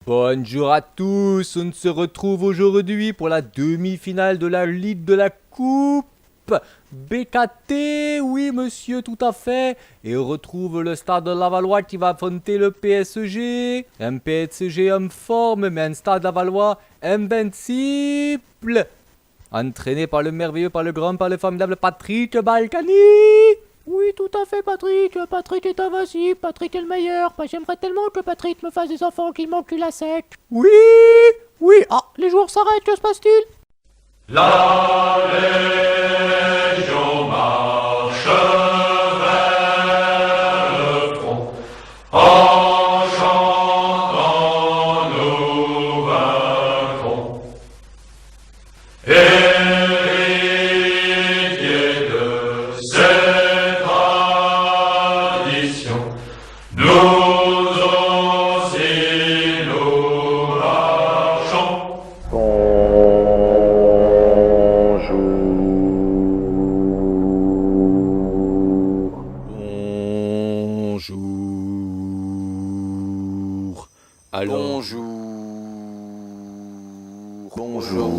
Bonjour à tous, on se retrouve aujourd'hui pour la demi-finale de la Ligue de la Coupe BKT, oui monsieur, tout à fait. Et on retrouve le Stade Lavallois qui va affronter le PSG. Un PSG en forme, mais un Stade Lavallois invincible. Entraîné par le merveilleux, par le grand, par le formidable Patrick Balkany. Oui, tout à fait, Patrick. Patrick est invincible. Patrick est le meilleur. J'aimerais tellement que Patrick me fasse des enfants qu'il m'encule à sec. Oui, oui. Ah, les joueurs s'arrêtent. Que se passe-t-il? La Légion marche vers le front. En chantant nous vaincrons. Héritiers de cette tradition, nous aussi nous marchons. Bonjour. Alors. Bonjour. Bonjour.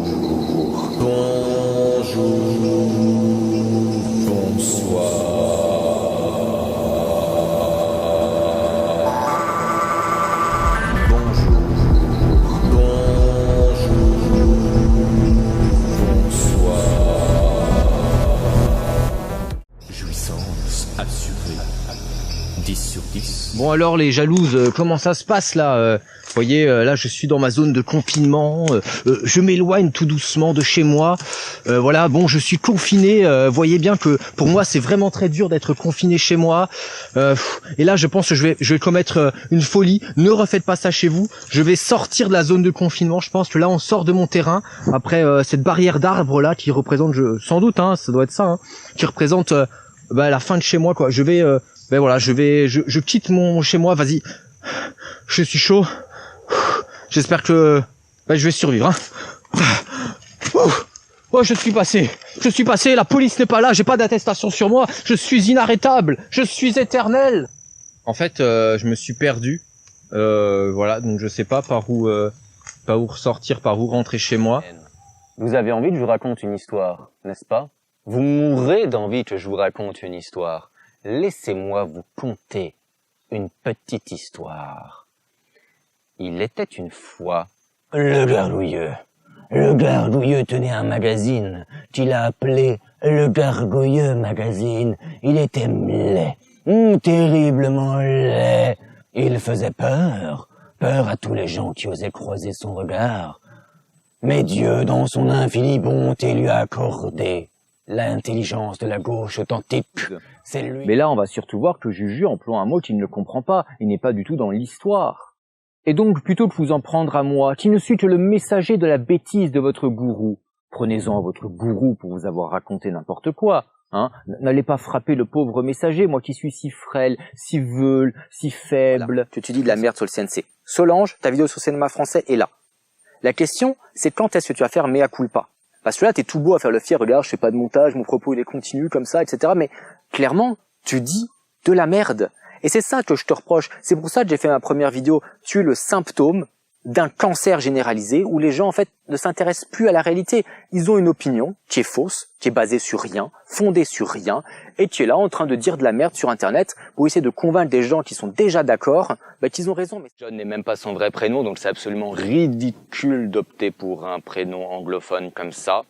Jouissance assurée. 10 sur 10. Bon alors les jalouses, comment ça se passe là Vous voyez, là je suis dans ma zone de confinement, je m'éloigne tout doucement de chez moi, voilà, bon je suis confiné, voyez bien que pour moi c'est vraiment très dur d'être confiné chez moi, et là je pense que je vais commettre une folie, ne refaites pas ça chez vous, je vais sortir de la zone de confinement, je pense que là on sort de mon terrain, après cette barrière d'arbres là qui représente, sans doute, hein, ça doit être ça, hein, qui représente la fin de chez moi quoi, je vais... ben voilà, je quitte mon chez moi, vas-y. Je suis chaud. J'espère que je vais survivre. Hein. Oh, je suis passé, la police n'est pas là, j'ai pas d'attestation sur moi, je suis inarrêtable, je suis éternel. En fait, je me suis perdu. Voilà, donc je sais pas par où ressortir, par où rentrer chez moi. Vous avez envie que je vous raconte une histoire, n'est-ce pas? Vous mourrez d'envie que je vous raconte une histoire. Laissez-moi vous conter une petite histoire. Il était une fois le Gargouilleux. Le Gargouilleux tenait un magazine qu'il a appelé le Gargouilleux Magazine. Il était laid, terriblement laid. Il faisait peur à tous les gens qui osaient croiser son regard. Mais Dieu, dans son infinie bonté, lui a accordé l'intelligence de la gauche authentique. C'est lui. Mais là, on va surtout voir que Juju emploie un mot qu'il ne comprend pas, il n'est pas du tout dans l'histoire. Et donc, plutôt que vous en prendre à moi, qui ne suis que le messager de la bêtise de votre gourou, prenez-en à votre gourou pour vous avoir raconté n'importe quoi, hein. N'allez pas frapper le pauvre messager, moi qui suis si frêle, si veule, si faible. Voilà, que tu dis de la merde sur le CNC. Solange, ta vidéo sur le cinéma français est là. La question, c'est quand est-ce que tu vas faire mea culpa? Parce que là, t'es tout beau à faire le fier, regarde, je fais pas de montage, mon propos il est continu comme ça, etc. Mais clairement, tu dis de la merde. Et c'est ça que je te reproche. C'est pour ça que j'ai fait ma première vidéo. Tu es le symptôme d'un cancer généralisé où les gens, en fait, ne s'intéressent plus à la réalité. Ils ont une opinion qui est fausse, qui est basée sur rien, fondée sur rien, et tu es là en train de dire de la merde sur Internet pour essayer de convaincre des gens qui sont déjà d'accord, qu'ils ont raison. Mais John n'est même pas son vrai prénom, donc c'est absolument ridicule d'opter pour un prénom anglophone comme ça.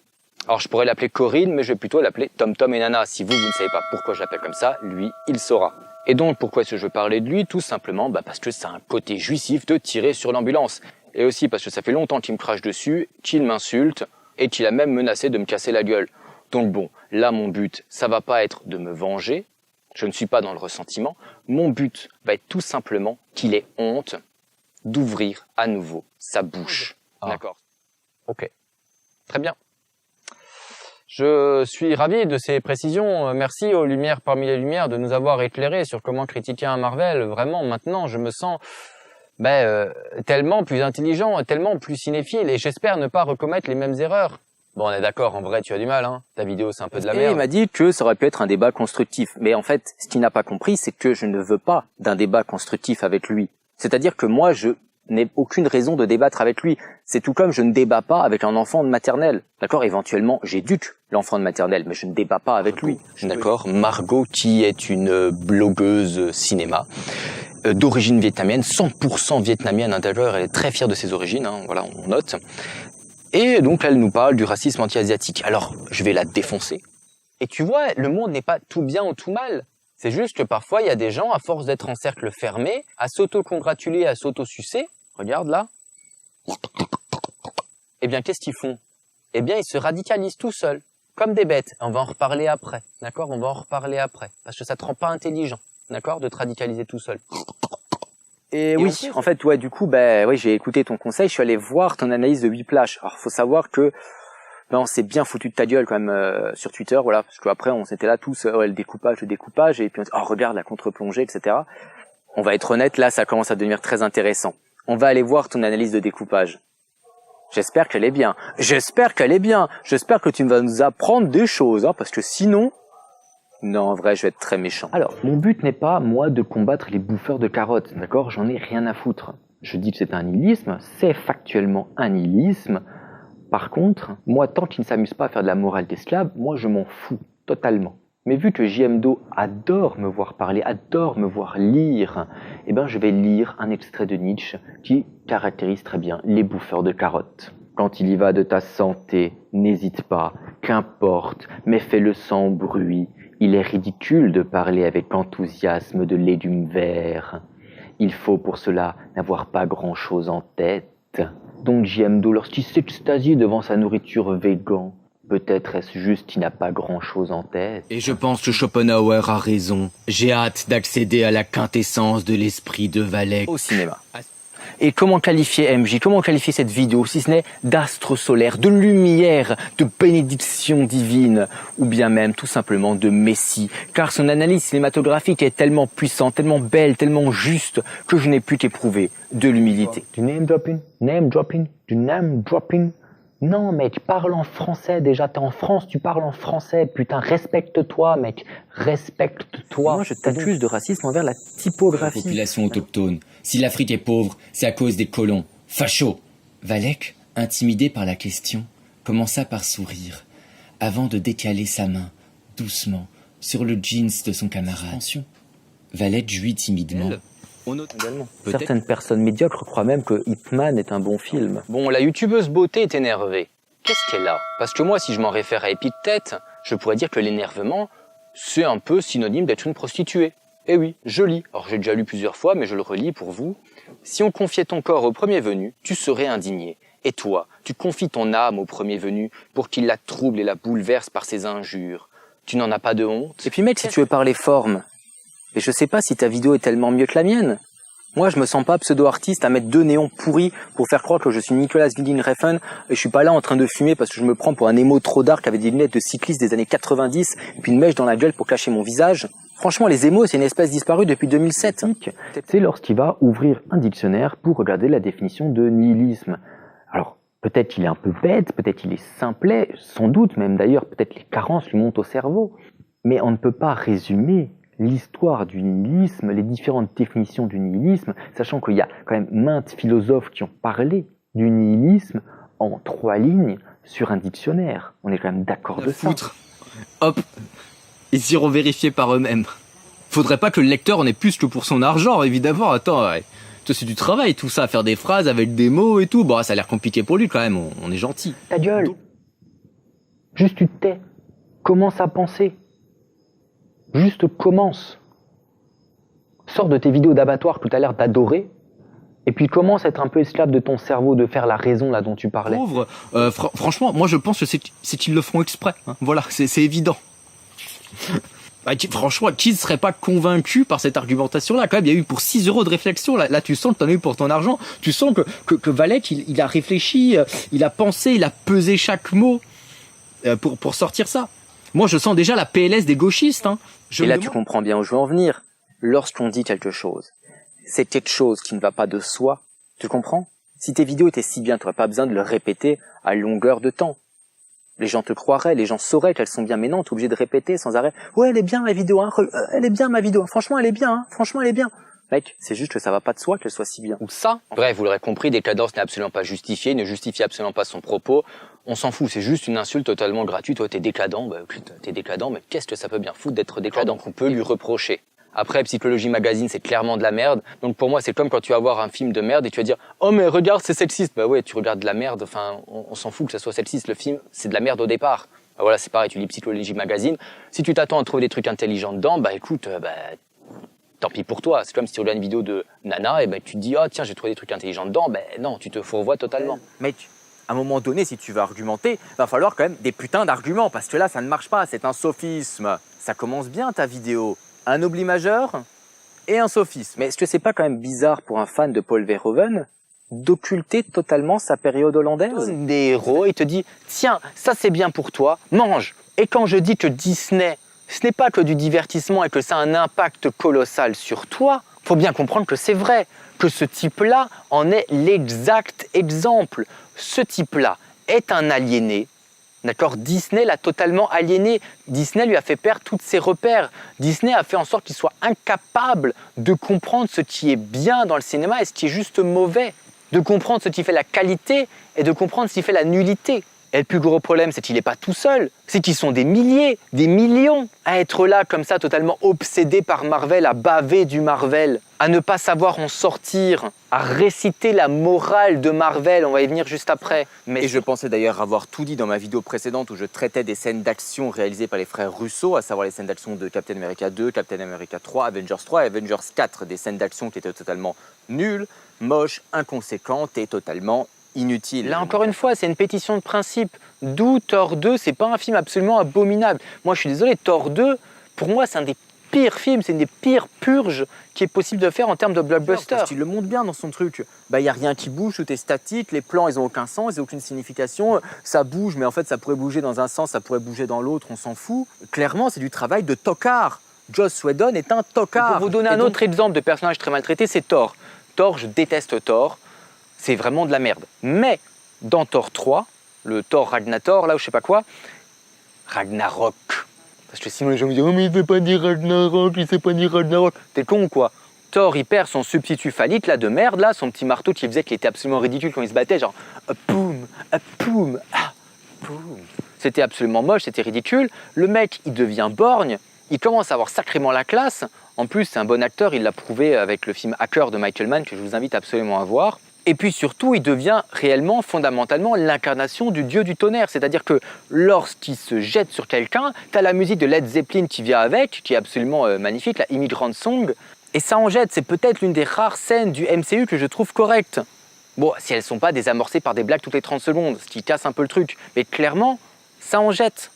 Alors je pourrais l'appeler Corinne, mais je vais plutôt l'appeler Tom Tom et Nana. Si vous ne savez pas pourquoi je l'appelle comme ça, lui, il saura. Et donc, pourquoi est-ce que je veux parler de lui? Tout simplement parce que c'est un côté jouissif de tirer sur l'ambulance. Et aussi parce que ça fait longtemps qu'il me crache dessus, qu'il m'insulte, et qu'il a même menacé de me casser la gueule. Donc bon, là mon but, ça va pas être de me venger, je ne suis pas dans le ressentiment, mon but va être tout simplement qu'il ait honte d'ouvrir à nouveau sa bouche. Ah. D'accord? Ok. Très bien. Je suis ravi de ces précisions. Merci aux Lumières parmi les Lumières de nous avoir éclairés sur comment critiquer un Marvel. Vraiment, maintenant, je me sens tellement plus intelligent, tellement plus cinéphile, et j'espère ne pas recommettre les mêmes erreurs. Bon, on est d'accord, en vrai, tu as du mal, hein. Ta vidéo, c'est un peu de la merde. Et il m'a dit que ça aurait pu être un débat constructif. Mais en fait, ce qu'il n'a pas compris, c'est que je ne veux pas d'un débat constructif avec lui. C'est-à-dire que moi, je n'ai aucune raison de débattre avec lui. C'est tout comme je ne débat pas avec un enfant de maternelle. D'accord? Éventuellement, j'éduque l'enfant de maternelle, mais je ne débat pas avec lui. D'accord. Margot, qui est une blogueuse cinéma, d'origine vietnamienne, 100% vietnamienne, hein, d'ailleurs, elle est très fière de ses origines, hein, voilà, on note. Et donc, elle nous parle du racisme anti-asiatique. Alors, je vais la défoncer. Et tu vois, le monde n'est pas tout bien ou tout mal. C'est juste que parfois, il y a des gens, à force d'être en cercle fermé, à s'auto-congratuler, à s'auto-sucer. Regarde là. Eh bien, qu'est-ce qu'ils font? Eh bien, ils se radicalisent tout seuls, comme des bêtes. On va en reparler après, d'accord? On va en reparler après, parce que ça te rend pas intelligent, d'accord? De te radicaliser tout seul. Et oui, en fait, ouais, du coup, oui, j'ai écouté ton conseil, je suis allé voir ton analyse de Whiplash. Alors, faut savoir que, on s'est bien foutu de ta gueule quand même sur Twitter, voilà, parce qu'après, on s'était là tous, le découpage, et puis on dit, oh, regarde la contre-plongée, etc. On va être honnête, là, ça commence à devenir très intéressant. On va aller voir ton analyse de découpage. J'espère qu'elle est bien. J'espère qu'elle est bien. J'espère que tu vas nous apprendre des choses, hein, parce que sinon... Non, en vrai, je vais être très méchant. Alors, mon but n'est pas, moi, de combattre les bouffeurs de carottes, d'accord? J'en ai rien à foutre. Je dis que c'est un nihilisme, c'est factuellement un nihilisme. Par contre, moi, tant qu'ils ne s'amusent pas à faire de la morale d'esclave, moi, je m'en fous, totalement. Mais vu que JMDO adore me voir parler, adore me voir lire, eh ben, je vais lire un extrait de Nietzsche qui caractérise très bien les bouffeurs de carottes. Quand il y va de ta santé, n'hésite pas, qu'importe, mais fais-le sans bruit. Il est ridicule de parler avec enthousiasme de légumes verts. Il faut pour cela n'avoir pas grand-chose en tête. Donc JMDO, lorsqu'il s'extasie devant sa nourriture végan, peut-être est-ce juste qu'il n'a pas grand-chose en tête. Et je pense que Schopenhauer a raison. J'ai hâte d'accéder à la quintessence de l'esprit de Valek. Au cinéma. Et comment qualifier MJ, comment qualifier cette vidéo, si ce n'est d'astre solaire, de lumière, de bénédiction divine, ou bien même tout simplement de Messie, car son analyse cinématographique est tellement puissante, tellement belle, tellement juste, que je n'ai plus qu'éprouver de l'humilité. Du name dropping. Non mec, parle en français déjà, t'es en France, tu parles en français, putain, respecte-toi mec, respecte-toi. Moi je t'accuse de racisme envers la typographie. Population autochtone. Si l'Afrique est pauvre, c'est à cause des colons. Facho. Valek, intimidé par la question, commença par sourire, avant de décaler sa main, doucement, sur le jeans de son camarade. Attention. Valek jouit timidement. Certaines personnes médiocres croient même que Hitman est un bon film. Bon, la youtubeuse beauté est énervée. Qu'est-ce qu'elle a? Parce que moi, si je m'en réfère à Épithète, je pourrais dire que l'énervement, c'est un peu synonyme d'être une prostituée. Eh oui, je lis. Alors j'ai déjà lu plusieurs fois, mais je le relis pour vous. Si on confiait ton corps au premier venu, tu serais indigné. Et toi, tu confies ton âme au premier venu pour qu'il la trouble et la bouleverse par ses injures. Tu n'en as pas de honte? Et puis mec, si tu veux parler forme, et je sais pas si ta vidéo est tellement mieux que la mienne. Moi, je me sens pas pseudo-artiste à mettre 2 néons pourris pour faire croire que je suis Nicolas Winding Refn et je suis pas là en train de fumer parce que je me prends pour un émo trop dark avec des lunettes de cycliste des années 90 et puis une mèche dans la gueule pour cacher mon visage. Franchement, les émos, c'est une espèce disparue depuis 2007. C'est lorsqu'il va ouvrir un dictionnaire pour regarder la définition de nihilisme. Alors, peut-être qu'il est un peu bête, peut-être qu'il est simplet, sans doute même d'ailleurs, peut-être les carences lui montent au cerveau. Mais on ne peut pas résumer l'histoire du nihilisme, les différentes définitions du nihilisme, sachant qu'il y a quand même maintes philosophes qui ont parlé du nihilisme en 3 lignes sur un dictionnaire. On est quand même d'accord de ça. Hop, ils iront vérifier par eux-mêmes. Faudrait pas que le lecteur en ait plus que pour son argent, évidemment. Attends, ouais. C'est du travail tout ça, faire des phrases avec des mots et tout. Bon, ça a l'air compliqué pour lui quand même, on est gentil. Ta gueule. Juste tu te tais. Commence à penser. Juste commence. Sors de tes vidéos d'abattoir que tu as l'air d'adorer, et puis commence à être un peu esclave de ton cerveau, de faire la raison là dont tu parlais. Pauvre, franchement, moi je pense que c'est qu'ils le feront exprès. Hein. Voilà, c'est évident. Franchement, qui ne serait pas convaincu par cette argumentation-là? Quand même, il y a eu pour 6 € de réflexion. Là, tu sens que t'en as eu pour ton argent. Tu sens que Valek, il a réfléchi, il a pensé, il a pesé chaque mot. pour sortir ça. Moi, je sens déjà la PLS des gauchistes. Hein. Et là, tu comprends bien où je veux en venir. Lorsqu'on dit quelque chose, c'est quelque chose qui ne va pas de soi. Tu comprends? Si tes vidéos étaient si bien, tu n'aurais pas besoin de le répéter à longueur de temps. Les gens te croiraient, les gens sauraient qu'elles sont bien, mais non, tu es obligé de répéter sans arrêt. Ouais, elle est bien ma vidéo, hein. Elle est bien ma vidéo. Franchement, elle est bien, hein. Franchement, elle est bien. Mec, c'est juste que ça va pas de soi qu'elle soit si bien. Ou ça. Bref, vous l'aurez compris, décadence n'est absolument pas justifiée, ne justifie absolument pas son propos. On s'en fout, c'est juste une insulte totalement gratuite. Toi, t'es décadent, t'es décadent, mais qu'est-ce que ça peut bien foutre d'être décadent qu'on peut lui reprocher? Après, Psychologie Magazine, c'est clairement de la merde. Donc pour moi, c'est comme quand tu vas voir un film de merde et tu vas dire « Oh mais regarde, c'est sexiste !» Bah ouais, tu regardes de la merde, enfin, on s'en fout que ça soit sexiste. Le film, c'est de la merde au départ. Bah voilà, c'est pareil, tu lis Psychologie Magazine. Si tu t'attends à trouver des trucs intelligents dedans, bah écoute, tant pis pour toi. C'est comme si tu regardes une vidéo de Nana et tu te dis « Oh tiens, j'ai trouvé des trucs intelligents dedans !» Ben non, tu te fourvoies totalement. Mec, à un moment donné, si tu veux argumenter, va falloir quand même des putains d'arguments, parce que là, ça ne marche pas, c'est un sophisme. Ça commence bien ta vidéo. Un oubli majeur et un sophisme. Mais est-ce que c'est pas quand même bizarre pour un fan de Paul Verhoeven d'occulter totalement sa période hollandaise? Des héros, il te dit « Tiens, ça c'est bien pour toi, mange !» Et quand je dis que Disney, ce n'est pas que du divertissement et que ça a un impact colossal sur toi, faut bien comprendre que c'est vrai, que ce type-là en est l'exact exemple. Ce type-là est un aliéné. D'accord, Disney l'a totalement aliéné. Disney lui a fait perdre tous ses repères. Disney a fait en sorte qu'il soit incapable de comprendre ce qui est bien dans le cinéma et ce qui est juste mauvais. De comprendre ce qui fait la qualité et de comprendre ce qui fait la nullité. Et le plus gros problème, c'est qu'il n'est pas tout seul. C'est qu'ils sont des milliers, des millions à être là comme ça, totalement obsédés par Marvel, à baver du Marvel, à ne pas savoir en sortir, à réciter la morale de Marvel. On va y venir juste après. Et je pensais d'ailleurs avoir tout dit dans ma vidéo précédente où je traitais des scènes d'action réalisées par les frères Russo, à savoir les scènes d'action de Captain America 2, Captain America 3, Avengers 3 et Avengers 4. Des scènes d'action qui étaient totalement nulles, moches, inconséquentes et totalement inutile. Là encore une fois, c'est une pétition de principe. D'où Thor 2, c'est pas un film absolument abominable. Moi je suis désolé, Thor 2, pour moi c'est un des pires films, c'est une des pires purges qui est possible de faire en termes de blockbuster. Il le montre bien dans son truc. Bah y a rien qui bouge, tout est statique, les plans ils ont aucun sens, ils ont aucune signification, ça bouge mais en fait ça pourrait bouger dans un sens, ça pourrait bouger dans l'autre, on s'en fout. Clairement c'est du travail de tocard. Joss Whedon est un tocard. Pour vous donner un autre exemple de personnage très maltraité, c'est Thor. Thor, je déteste Thor. C'est vraiment de la merde. Mais dans Thor 3, le Thor Ragnator, là, ou je sais pas quoi, Ragnarok. Parce que sinon les gens me disent « Oh mais il sait pas dire Ragnarok, il sait pas dire Ragnarok. » T'es con ou quoi? Thor, il perd son substitut phallique, là, de merde, là, son petit marteau qui faisait qu'il était absolument ridicule quand il se battait, genre « poum, poum, ah, poum ». C'était absolument moche, c'était ridicule. Le mec, il devient borgne, il commence à avoir sacrément la classe. En plus, c'est un bon acteur, il l'a prouvé avec le film Hacker de Michael Mann, que je vous invite absolument à voir. Et puis surtout, il devient réellement, fondamentalement, l'incarnation du dieu du tonnerre. C'est-à-dire que lorsqu'il se jette sur quelqu'un, t'as la musique de Led Zeppelin qui vient avec, qui est absolument magnifique, la Immigrant Song. Et ça en jette, c'est peut-être l'une des rares scènes du MCU que je trouve correcte. Bon, si elles sont pas désamorcées par des blagues toutes les 30 secondes, ce qui casse un peu le truc. Mais clairement, ça en jette.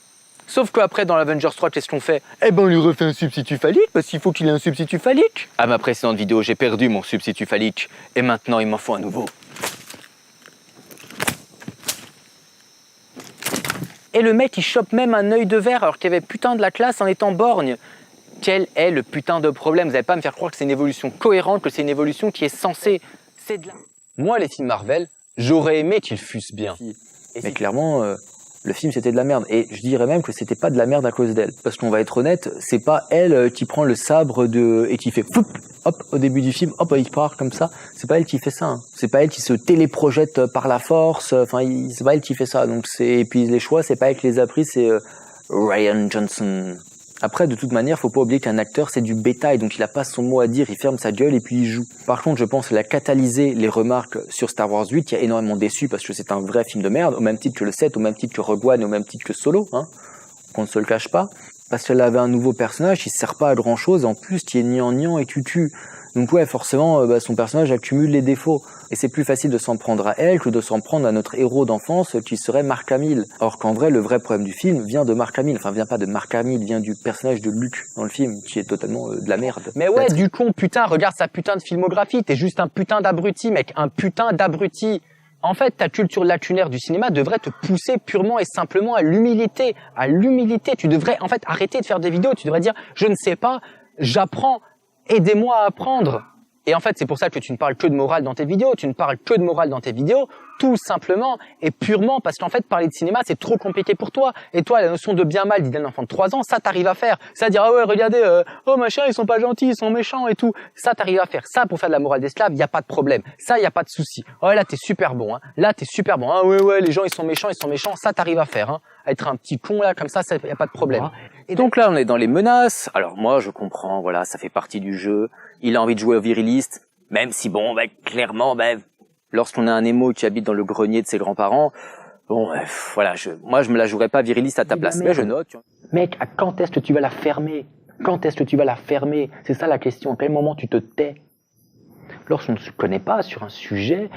Sauf qu'après, dans l'Avengers 3, qu'est-ce qu'on fait? Eh ben, on lui refait un substitut phallique, parce qu'il faut qu'il ait un substitut phallique. À ma précédente vidéo, j'ai perdu mon substitut phallique, et maintenant, il m'en faut un nouveau. Et le mec, il chope même un œil de verre, alors qu'il y avait putain de la classe en étant borgne. Quel est le putain de problème? Vous n'allez pas me faire croire que c'est une évolution cohérente, que c'est une évolution qui est censée... C'est de la... Moi, les films Marvel, j'aurais aimé qu'ils fussent bien. Mais clairement... le film c'était de la merde et je dirais même que c'était pas de la merde à cause d'elle parce qu'on va être honnête, c'est pas elle qui prend le sabre et qui fait foup, hop au début du film, hop il part comme ça, c'est pas elle qui fait ça, hein. C'est pas elle qui se téléprojette par la force, enfin c'est pas elle qui fait ça, donc et puis les choix c'est pas elle qui les a pris, c'est Rian Johnson. Après, de toute manière, faut pas oublier qu'un acteur, c'est du bétail, donc il a pas son mot à dire, il ferme sa gueule et puis il joue. Par contre, je pense qu'elle a catalysé les remarques sur Star Wars 8, qui a énormément déçu parce que c'est un vrai film de merde, au même titre que le 7, au même titre que Rogue One, au même titre que Solo, hein, qu'on ne se le cache pas. Parce qu'elle avait un nouveau personnage qui sert pas à grand chose, en plus, qui est gnangnan et tutu. Donc ouais, forcément, son personnage accumule les défauts. Et c'est plus facile de s'en prendre à elle que de s'en prendre à notre héros d'enfance qui serait Mark Hamill. Or qu'en vrai, le vrai problème du film vient de Mark Hamill. Enfin, vient pas de Mark Hamill, vient du personnage de Luke dans le film, qui est totalement de la merde. Mais ouais, du con, putain, regarde sa putain de filmographie. T'es juste un putain d'abruti, mec. Un putain d'abruti. En fait, ta culture lacunaire du cinéma devrait te pousser purement et simplement à l'humilité. À l'humilité. Tu devrais, en fait, arrêter de faire des vidéos. Tu devrais dire, je ne sais pas, j'apprends, aidez-moi à apprendre. Et en fait, c'est pour ça que tu ne parles que de morale dans tes vidéos. Tu ne parles que de morale dans tes vidéos, tout simplement et purement parce qu'en fait, parler de cinéma, c'est trop compliqué pour toi. Et toi, la notion de bien-mal d'un enfant de 3 ans, ça t'arrive à faire. C'est-à-dire, ah ouais, regardez, oh machin, ils sont pas gentils, ils sont méchants et tout. Ça t'arrive à faire. Ça, pour faire de la morale d'esclave, il y a pas de problème. Ça, il y a pas de souci. Oh là, t'es super bon, hein. Là, t'es super bon. Ah ouais, les gens, ils sont méchants. Ça t'arrive à faire, hein. Être un petit con, là, comme ça, y a pas de problème. Et donc là, on est dans les menaces. Alors moi, je comprends, voilà, ça fait partie du jeu. Il a envie de jouer au viriliste, même si bon, clairement, lorsqu'on a un émo qui habite dans le grenier de ses grands-parents, bon, voilà, moi, je me la jouerais pas viriliste à ta place, mais je note. Mec, à quand est-ce que tu vas la fermer? Quand est-ce que tu vas la fermer? C'est ça la question. À quel moment tu te tais? Lorsqu'on ne se connaît pas sur un sujet,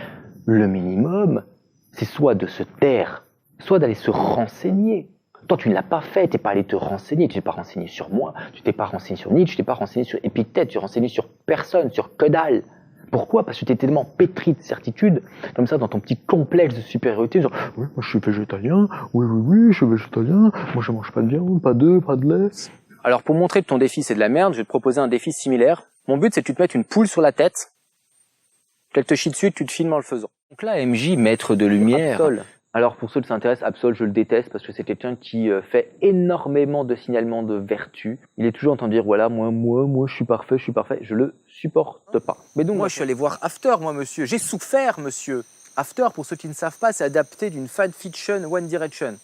le minimum, c'est soit de se taire, soit d'aller se renseigner. Toi, tu ne l'as pas fait, t'es pas allé te renseigner, tu t'es pas renseigné sur moi, tu t'es pas renseigné sur Nietzsche, tu t'es pas renseigné sur Épictète, tu t'es renseigné sur personne, sur que dalle. Pourquoi? Parce que tu es tellement pétri de certitude, comme ça, dans ton petit complexe de supériorité, genre, oui, moi je suis végétalien, oui, je suis végétalien, moi je mange pas de viande, pas d'œufs, pas de lait. Alors pour montrer que ton défi c'est de la merde, je vais te proposer un défi similaire. Mon but c'est que tu te mettes une poule sur la tête, qu'elle te chie dessus et que tu te filmes en le faisant. Donc là, MJ, maître de lumière. Absol. Alors pour ceux qui s'intéressent, Absol, je le déteste parce que c'est quelqu'un qui fait énormément de signalements de vertu. Il est toujours en train de dire voilà, moi je suis parfait, je le supporte pas. Mais donc moi je suis allé voir After, moi monsieur, j'ai souffert monsieur. After, pour ceux qui ne savent pas, c'est adapté d'une fanfiction One Direction.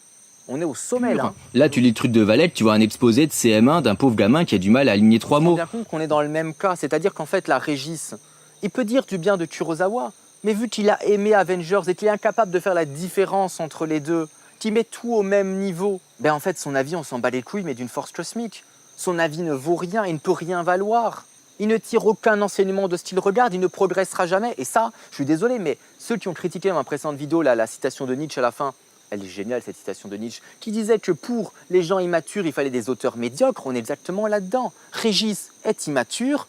On est au sommet là. Là, tu lis le truc de Valek, tu vois un exposé de CM1 d'un pauvre gamin qui a du mal à aligner 3 mots. On se rend bien compte qu'on est dans le même cas, c'est-à-dire qu'en fait la Régis, il peut dire du bien de Kurosawa, mais vu qu'il a aimé Avengers et qu'il est incapable de faire la différence entre les deux, qu'il met tout au même niveau, en fait son avis on s'en bat les couilles mais d'une force cosmique. Son avis ne vaut rien, il ne peut rien valoir. Il ne tire aucun enseignement de ce qu'il regarde, il ne progressera jamais. Et ça, je suis désolé, mais ceux qui ont critiqué dans ma précédente vidéo la citation de Nietzsche à la fin, elle est géniale cette citation de Nietzsche, qui disait que pour les gens immatures, il fallait des auteurs médiocres. On est exactement là-dedans. Régis est immature,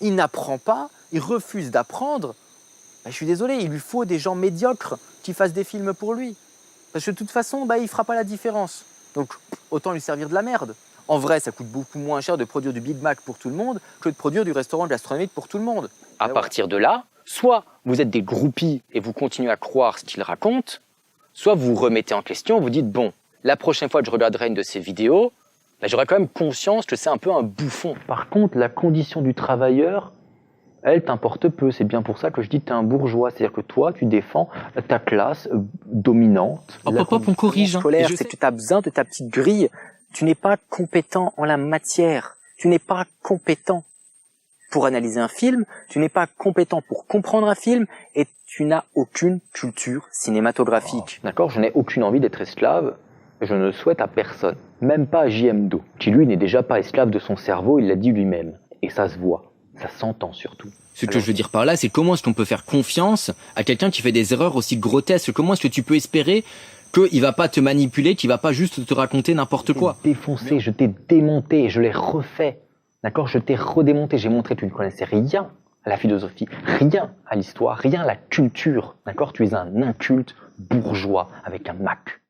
il n'apprend pas, il refuse d'apprendre. Je suis désolé, il lui faut des gens médiocres qui fassent des films pour lui. Parce que de toute façon, il ne fera pas la différence. Donc, autant lui servir de la merde. En vrai, ça coûte beaucoup moins cher de produire du Big Mac pour tout le monde que de produire du restaurant gastronomique pour tout le monde. À partir de là, soit vous êtes des groupies et vous continuez à croire ce qu'il raconte, soit vous vous remettez en question, vous dites bon, la prochaine fois que je regarderai une de ces vidéos, j'aurai quand même conscience que c'est un peu un bouffon. Par contre, la condition du travailleur, elle t'importe peu. C'est bien pour ça que je dis que tu es un bourgeois. C'est-à-dire que toi, tu défends ta classe dominante. Hop, on corrige. Scolaire, c'est que tu as besoin de ta petite grille. Tu n'es pas compétent en la matière. Tu n'es pas compétent pour analyser un film. Tu n'es pas compétent pour comprendre un film. Et tu n'as aucune culture cinématographique. D'accord, je n'ai aucune envie d'être esclave. Je ne le souhaite à personne. Même pas à J.M. Do, qui lui n'est déjà pas esclave de son cerveau, il l'a dit lui-même. Et ça se voit. Ça s'entend surtout. Ce que je veux dire par là, c'est comment est-ce qu'on peut faire confiance à quelqu'un qui fait des erreurs aussi grotesques? Comment est-ce que tu peux espérer qu'il va pas te manipuler, qu'il va pas juste te raconter n'importe quoi? Je t'ai défoncé, je t'ai démonté, je l'ai refait. D'accord? Je t'ai redémonté, j'ai montré que tu ne connaissais rien à la philosophie, rien à l'histoire, rien à la culture. D'accord? Tu es un inculte bourgeois avec un Mac.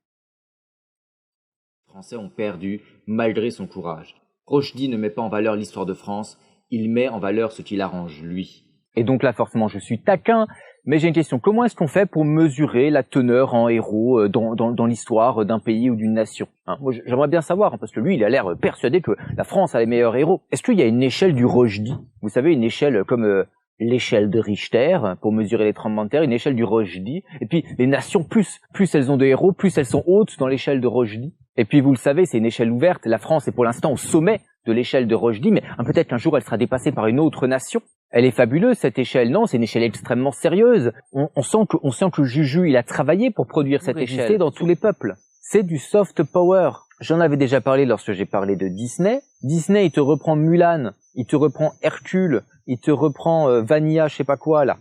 Les Français ont perdu malgré son courage. Rochdy ne met pas en valeur l'histoire de France, il met en valeur ce qui l'arrange lui. Et donc là, forcément, je suis taquin, mais j'ai une question. Comment est-ce qu'on fait pour mesurer la teneur en héros dans l'histoire d'un pays ou d'une nation, Moi, j'aimerais bien savoir, parce que lui, il a l'air persuadé que la France a les meilleurs héros. Est-ce qu'il y a une échelle du Rochdy? Vous savez, une échelle comme l'échelle de Richter, pour mesurer les tremblements de terre, une échelle du Rochdy. Et puis, les nations, plus elles ont de héros, plus elles sont hautes dans l'échelle de Rochdy. Et puis, vous le savez, c'est une échelle ouverte. La France est pour l'instant au sommet de l'échelle de Rochdy, mais peut-être qu'un jour elle sera dépassée par une autre nation. Elle est fabuleuse cette échelle, non? C'est une échelle extrêmement sérieuse. On sent que Juju il a travaillé pour produire cette échelle dans tous les peuples. C'est du soft power. J'en avais déjà parlé lorsque j'ai parlé de Disney. Disney il te reprend Mulan, il te reprend Hercule, il te reprend Vanilla, je sais pas quoi là,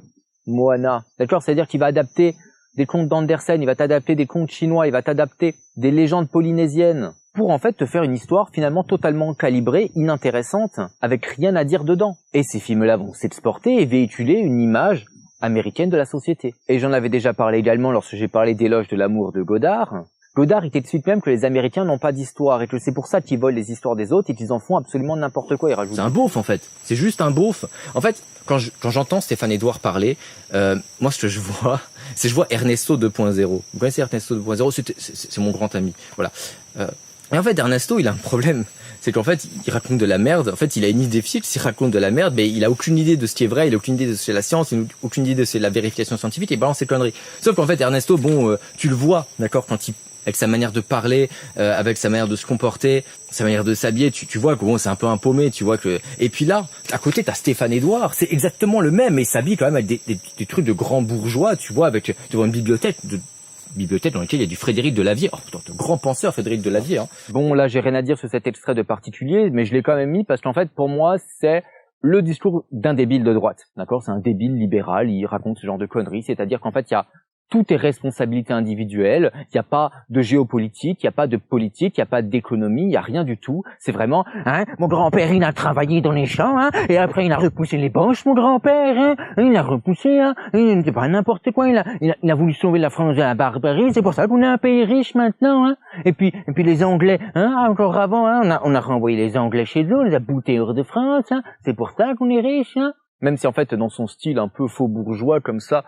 Moana. D'accord? C'est-à-dire qu'il va adapter des contes d'Andersen, il va t'adapter des contes chinois, il va t'adapter des légendes polynésiennes pour en fait te faire une histoire finalement totalement calibrée, inintéressante, avec rien à dire dedans. Et ces films-là vont s'exporter et véhiculer une image américaine de la société. Et j'en avais déjà parlé également lorsque j'ai parlé d'éloge de l'amour de Godard. Godard était de suite même que les Américains n'ont pas d'histoire et que c'est pour ça qu'ils volent les histoires des autres et qu'ils en font absolument n'importe quoi. Ils rajoutent. C'est un beauf en fait. C'est juste un beauf. En fait, quand j'entends Stéphane Edouard parler, moi ce que je vois, c'est je vois Ernesto 2.0. Vous connaissez Ernesto 2.0 ? C'est mon grand ami. Voilà. Et en fait, Ernesto, il a un problème. C'est qu'en fait, il raconte de la merde. En fait, il a une idée fixe, il raconte de la merde, mais il a aucune idée de ce qui est vrai, il a aucune idée de ce qu'est la science, il a aucune idée de ce qu'est la vérification scientifique, et il balance ses conneries. Sauf qu'en fait, Ernesto, bon, tu le vois, d'accord, quand il avec sa manière de parler, avec sa manière de se comporter, sa manière de s'habiller, tu vois que bon, c'est un peu un paumé, tu vois que. Et puis là, à côté, t'as Stéphane Edouard, c'est exactement le même, mais il s'habille quand même avec des trucs de grands bourgeois, tu vois, avec devant une bibliothèque dans laquelle il y a du Frédéric Delavier, de grand penseur Frédéric Delavier. Hein. Bon, là, j'ai rien à dire sur cet extrait de particulier, mais je l'ai quand même mis parce qu'en fait, pour moi, c'est le discours d'un débile de droite, d'accord ? C'est un débile libéral, il raconte ce genre de conneries, c'est-à-dire qu'en fait, il y a tout est responsabilité individuelle, il n'y a pas de géopolitique, il n'y a pas de politique, il n'y a pas d'économie, il n'y a rien du tout. C'est vraiment, mon grand-père, il a travaillé dans les champs, et après il a repoussé les banches, mon grand-père, il a repoussé, il n'était pas n'importe quoi, il a voulu sauver la France de la barbarie, c'est pour ça qu'on est un pays riche maintenant, Et puis les Anglais, encore avant, on a renvoyé les Anglais chez eux, on les a boutés hors de France, c'est pour ça qu'on est riche, Même si en fait, dans son style un peu faux bourgeois comme ça,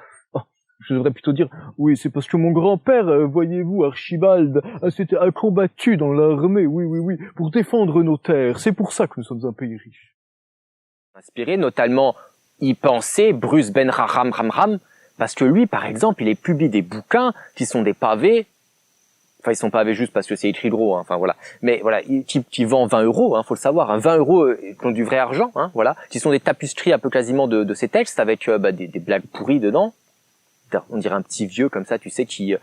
je devrais plutôt dire, oui, c'est parce que mon grand-père, voyez-vous, Archibald, a combattu dans l'armée, oui, pour défendre nos terres. C'est pour ça que nous sommes un pays riche. Inspiré, notamment, y pensait Bruce Benramram, parce que lui, par exemple, il publie des bouquins qui sont des pavés. Enfin, ils sont pavés juste parce que c'est écrit gros, enfin voilà. Mais voilà, qui vend 20 €, faut le savoir, 20 € qui ont du vrai argent, voilà, qui sont des tapisseries un peu quasiment de ces textes avec des blagues pourries dedans. On dirait un petit vieux comme ça, tu sais, qui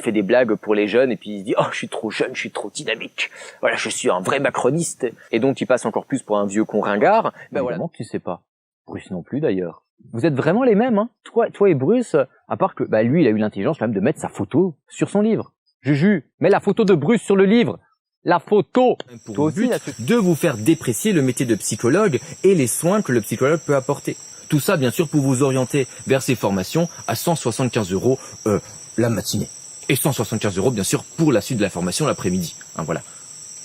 fait des blagues pour les jeunes et puis il se dit « Oh, je suis trop jeune, je suis trop dynamique. Voilà, je suis un vrai macroniste. » Et donc, il passe encore plus pour un vieux con ringard. Voilà. Tu sais pas. Bruce non plus, d'ailleurs. Vous êtes vraiment les mêmes, Toi et Bruce, à part que, lui, il a eu l'intelligence quand même de mettre sa photo sur son livre. Juju, mets la photo de Bruce sur le livre. La photo. Pour aussi, de vous faire déprécier le métier de psychologue et les soins que le psychologue peut apporter. Tout ça, bien sûr, pour vous orienter vers ces formations à 175 € la matinée. Et 175 €, bien sûr, pour la suite de la formation l'après-midi. Voilà.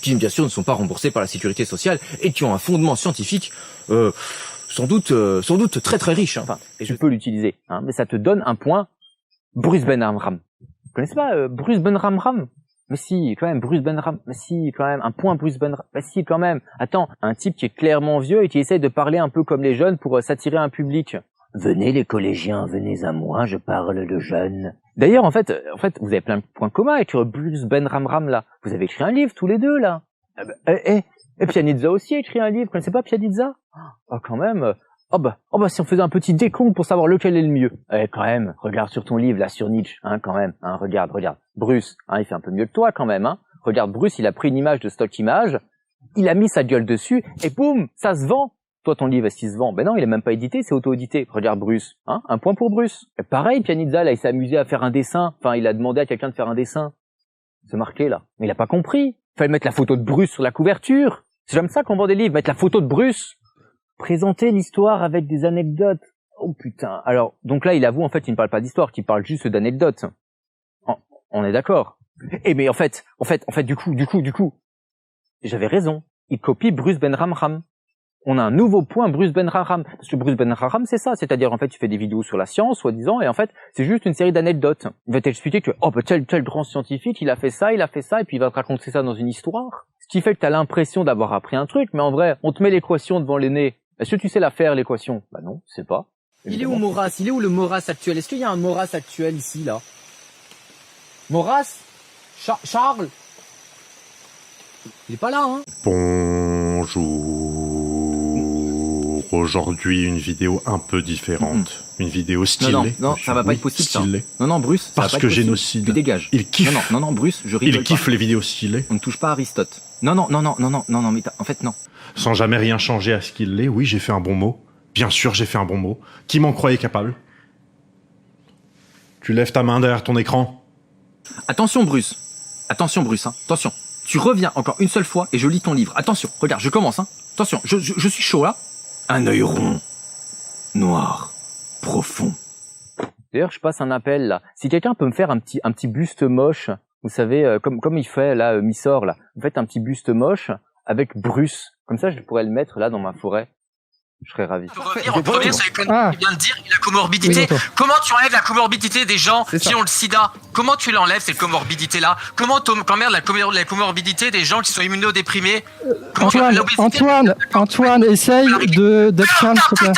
Qui, bien sûr, ne sont pas remboursés par la sécurité sociale et qui ont un fondement scientifique sans doute très très riche. Et je peux l'utiliser, mais ça te donne un point Bruce Benramram. Vous connaissez pas Bruce Benramram ? Mais si, quand même, Bruce Benram. Mais si, quand même, un point Bruce Benram. Mais si, quand même. Attends, un type qui est clairement vieux et qui essaie de parler un peu comme les jeunes pour s'attirer un public. Venez les collégiens, venez à moi, je parle de jeunes. D'ailleurs, en fait, vous avez plein de points communs avec Bruce Benramram, là. Vous avez écrit un livre, tous les deux, là. Et Pianizza aussi a écrit un livre. Vous connaissez pas Pianizza ? Quand même. Si on faisait un petit décompte pour savoir lequel est le mieux. Quand même, regarde sur ton livre, là, sur Nietzsche, quand même, regarde. Bruce, il fait un peu mieux que toi, quand même, Regarde, Bruce, il a pris une image de stock image, il a mis sa gueule dessus, et boum, ça se vend. Toi, ton livre, est-ce qu'il se vend? Ben non, il est même pas édité, c'est auto-édité. Regarde Bruce, un point pour Bruce. Et pareil, Pianizza, là, il s'est amusé à faire un dessin. Enfin, il a demandé à quelqu'un de faire un dessin. C'est marqué, là. Mais il a pas compris. Fallait mettre la photo de Bruce sur la couverture. C'est comme ça qu'on vend des livres, mettre la photo de Bruce. Présenter l'histoire avec des anecdotes. Oh putain. Alors, donc là, il avoue, en fait, il ne parle pas d'histoire, qu'il parle juste d'anecdotes. On est d'accord. Mais en fait, du coup, j'avais raison. Il copie Bruce Benramram. On a un nouveau point Bruce Benramram. Parce que Bruce Benramram, c'est ça. C'est-à-dire, en fait, tu fais des vidéos sur la science, soi-disant, et en fait, c'est juste une série d'anecdotes. Il va t'expliquer que, tel grand scientifique, il a fait ça, et puis il va te raconter ça dans une histoire. Ce qui fait que t'as l'impression d'avoir appris un truc, mais en vrai, on te met l'équation devant les nez. Est-ce que tu sais la faire, l'équation? Bah non, je sais pas. Il est où Maurras? Il est où le Maurras actuel? Est-ce qu'il y a un Maurras actuel ici, là? Maurras? Charles? Il est pas là, Bonjour. Aujourd'hui, une vidéo un peu différente. Une vidéo stylée. Non, ça va pas être possible, stylée. ça. Non, Bruce, ça parce va pas que être possible. génocide. Tu dégages. Il kiffe. Non, Bruce, je rigole. Il kiffe les vidéos stylées. On ne touche pas à Aristote. Non, mais en fait, non. Sans jamais rien changer à ce qu'il est. Oui, j'ai fait un bon mot. Bien sûr, j'ai fait un bon mot. Qui m'en croyait capable? Tu lèves ta main derrière ton écran. Attention, Bruce, attention. Tu reviens encore une seule fois et je lis ton livre. Attention, regarde, je commence, Attention, je suis chaud, là. Un œil rond, noir, profond, D'ailleurs, je passe un appel là. Si quelqu'un peut me faire un petit buste moche, vous savez, comme il fait là, Missor là. Vous faites un petit buste moche avec Bruce. Comme ça, je pourrais le mettre là dans ma forêt. Je serais ravi. Pour revenir en premier sur les conneries qu'il vient de dire, la comorbidité. Comment tu enlèves la comorbidité des gens qui ont le sida? Comment tu l'enlèves, cette comorbidité-là? Comment tu emmerdes la comorbidité des gens qui sont immunodéprimés? Antoine, essaye d'être calme, s'il te plaît.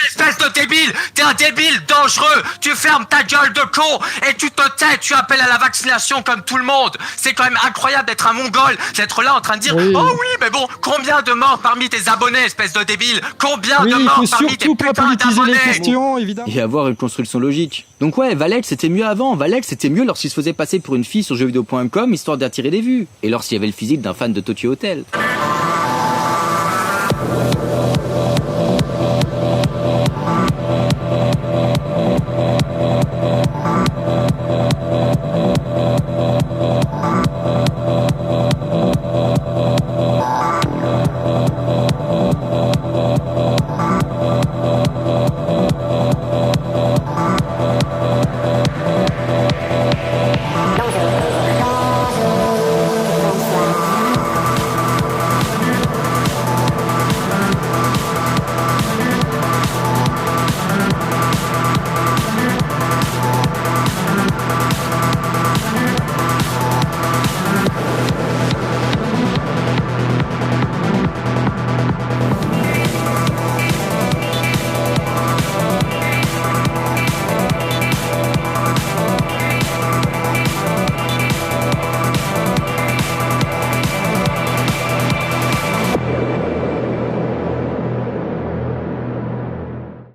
Espèce de débile! T'es un débile dangereux! Tu fermes ta gueule de con! Et tu te tais! Tu appelles à la vaccination comme tout le monde! C'est quand même incroyable d'être un mongol! D'être là en train de dire oui. Oh oui, mais bon, combien de morts parmi tes abonnés, espèce de débile? Combien de morts parmi tes putains d'abonnés? Les questions, évidemment. Et avoir une construction logique. Donc ouais, Valek c'était mieux avant. Valek c'était mieux lorsqu'il se faisait passer pour une fille sur jeuxvideo.com histoire d'attirer des vues. Et lorsqu'il y avait le physique d'un fan de Tokyo Hotel.